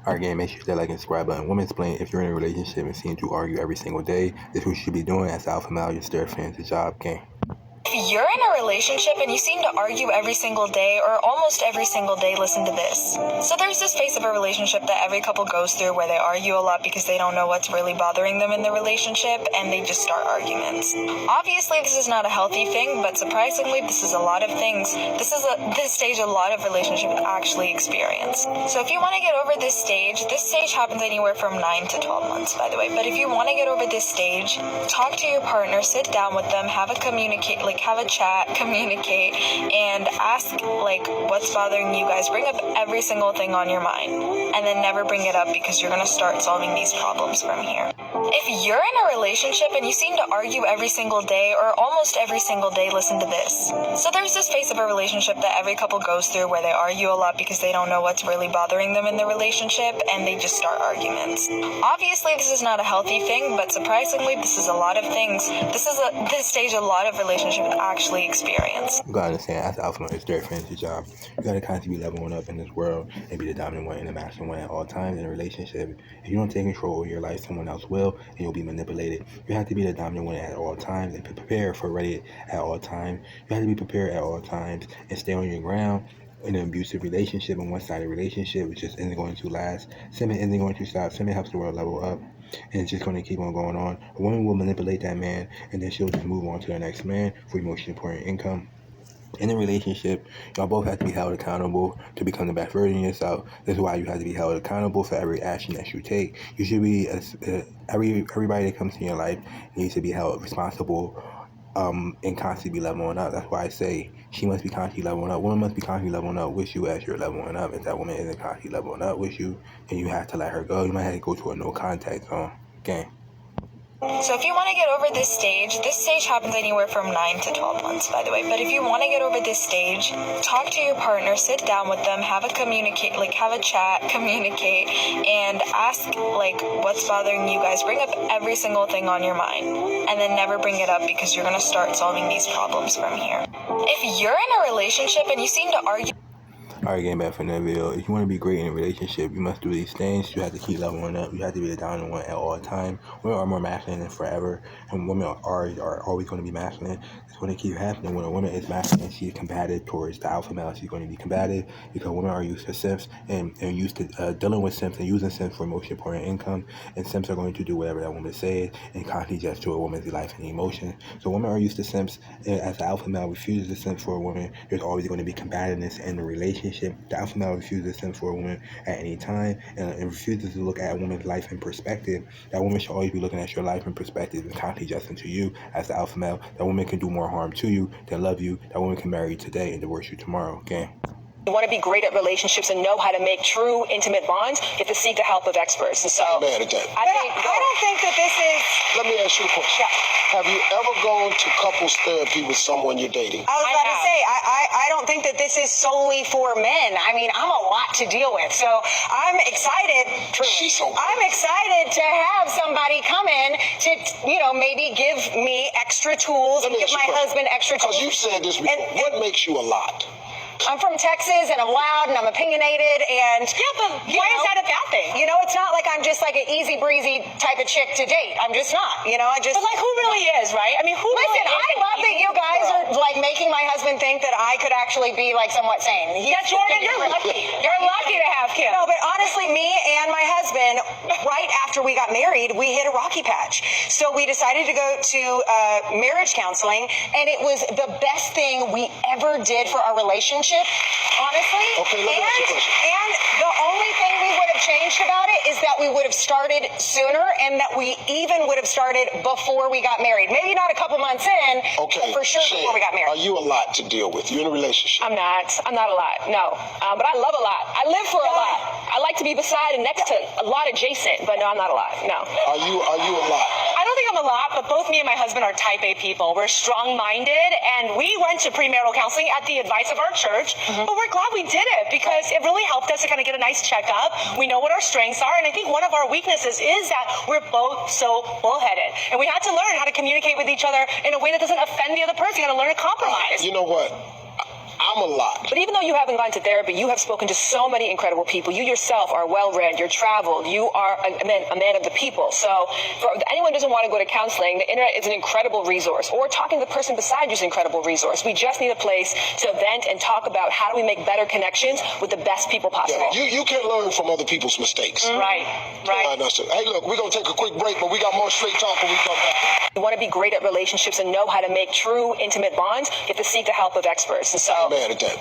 Alright, gang, make sure you hit that like and subscribe button. Women explain if you're in a relationship and seem to argue every single day, this is what you should be doing as alpha male. You're still fans the job, gang. If you're in a relationship and you seem to argue every single day or almost every single day, listen to this. So there's this phase of a relationship that every couple goes through where they argue a lot because they don't know what's really bothering them in the relationship and they just start arguments. Obviously, this is not a healthy thing, but surprisingly, this is a lot of things. This stage a lot of relationships actually experience. So if you want to get over this stage happens anywhere from 9 to 12 months, by the way. But if you want to get over this stage, talk to your partner, sit down with them, have a chat, communicate, and ask, what's bothering you guys. Bring up every single thing on your mind, and then never bring it up because you're going to start solving these problems from here. If you're in a relationship and you seem to argue every single day or almost every single day, listen to this. So there's this phase of a relationship that every couple goes through where they argue a lot because they don't know what's really bothering them in the relationship and they just start arguments. Obviously, this is not a healthy thing, but surprisingly, this is a lot of things. This stage a lot of relationships actually experience. You gotta understand, as alpha male, it's their fans the job. You gotta constantly be leveling up in this world and be the dominant one and the masculine one at all times in a relationship. If you don't take control of your life, someone else will, and you'll be manipulated. You have to be the dominant one at all times and prepare for ready at all times. You have to be prepared at all times and stay on your ground. In an abusive relationship, a one-sided relationship, which just isn't going to last. Simon isn't going to stop. Simon helps the world level up, and it's just going to keep on going on. A woman will manipulate that man, and then she'll just move on to the next man for emotional support and income. In a relationship, y'all both have to be held accountable to become the best version of yourself. This is why you have to be held accountable for every action that you take. You should be everybody that comes in your life needs to be held responsible. And constantly be leveling up. That's why I say she must be constantly leveling up. Woman must be constantly leveling up with you as you're leveling up. If that woman isn't constantly leveling up with you, then you have to let her go. You might have to go to a no contact zone. Gang. So if you want to get over this stage happens anywhere from 9 to 12 months, by the way. But if you want to get over this stage, talk to your partner, sit down with them, have a chat, communicate, and ask, what's bothering you guys. Bring up every single thing on your mind, and then never bring it up because you're going to start solving these problems from here. If you're in a relationship and you seem to argue... Alright, getting back from that video. If you want to be great in a relationship, you must do these things. You have to keep leveling up. You have to be the dominant one at all times. Women are more masculine than forever, and women are always going to be masculine. It's going to keep happening. When a woman is masculine, she's combative towards the alpha male. She's going to be combative because women are used to simps and used to dealing with simps and using simps for emotion, support, and income. And simps are going to do whatever that woman says and constantly just to a woman's life and emotion. So women are used to simps. And as the alpha male refuses to simp for a woman, there's always going to be combativeness in the relationship. The alpha male refuses to simp for a woman at any time and refuses to look at a woman's life in perspective. That woman should always be looking at your life in perspective and constantly adjusting to you as the alpha male. That woman can do more harm to you than love you. That woman can marry you today and divorce you tomorrow. Okay? You want to be great at relationships and know how to make true intimate bonds, you have to seek the help of experts. And so I don't think that this is... Let me ask you a question. Yeah. Have you ever gone to couples therapy with someone you're dating? I was about to say, I don't think that this is solely for men. I mean, I'm a lot to deal with. So I'm excited. She's so cool. I'm excited to have somebody come in to, maybe give me extra tools and give my husband extra tools. Because you said this before. What makes you a lot? I'm from Texas, and I'm loud, and I'm opinionated, and... Yeah, but why is that a bad thing? It's not like I'm just like an easy-breezy type of chick to date. I'm just not, But who really is, right? I mean, who really is? Listen, I love that you guys are, making my husband think that I could actually be, somewhat sane. That's Jordan, you're lucky. You're lucky to have Kim. No, but honestly, me and my husband, right after we got married, we hit a rocky patch. So we decided to go to marriage counseling, and it was the best thing we ever did for our relationship. Honestly, okay, let me ask you a question. And the only thing we would have changed about it is that we would have started sooner and that we even would have started before we got married. Maybe not a couple months in, okay, but for sure before we got married. Are you a lot to deal with? You're in a relationship. I'm not a lot, no. But I love a lot. I live for a lot. I like to be beside and next to a lot adjacent, but no, I'm not a lot, no. Are you a lot? I don't think I'm a lot, but both me and my husband are type A people. We're strong-minded, and we went to premarital counseling at the advice of our church, but we're glad we did it because it really helped us to kind of get a nice checkup. We know what our strengths are, and I think one of our weaknesses is that we're both so bullheaded, and we had to learn how to communicate with each other in a way that doesn't offend the other person. You got to learn to compromise. You know what? I'm a lot. But even though you haven't gone to therapy, you have spoken to so many incredible people. You yourself are well-read, you're traveled, you are a man of the people. So for anyone who doesn't want to go to counseling, the internet is an incredible resource. Or talking to the person beside you is an incredible resource. We just need a place to vent and talk about how do we make better connections with the best people possible. Yeah, you can learn from other people's mistakes. Right. Hey, look, we're going to take a quick break, but we got more straight talk when we come back. You want to be great at relationships and know how to make true intimate bonds, you have to seek the help of experts. And so, Man, at that.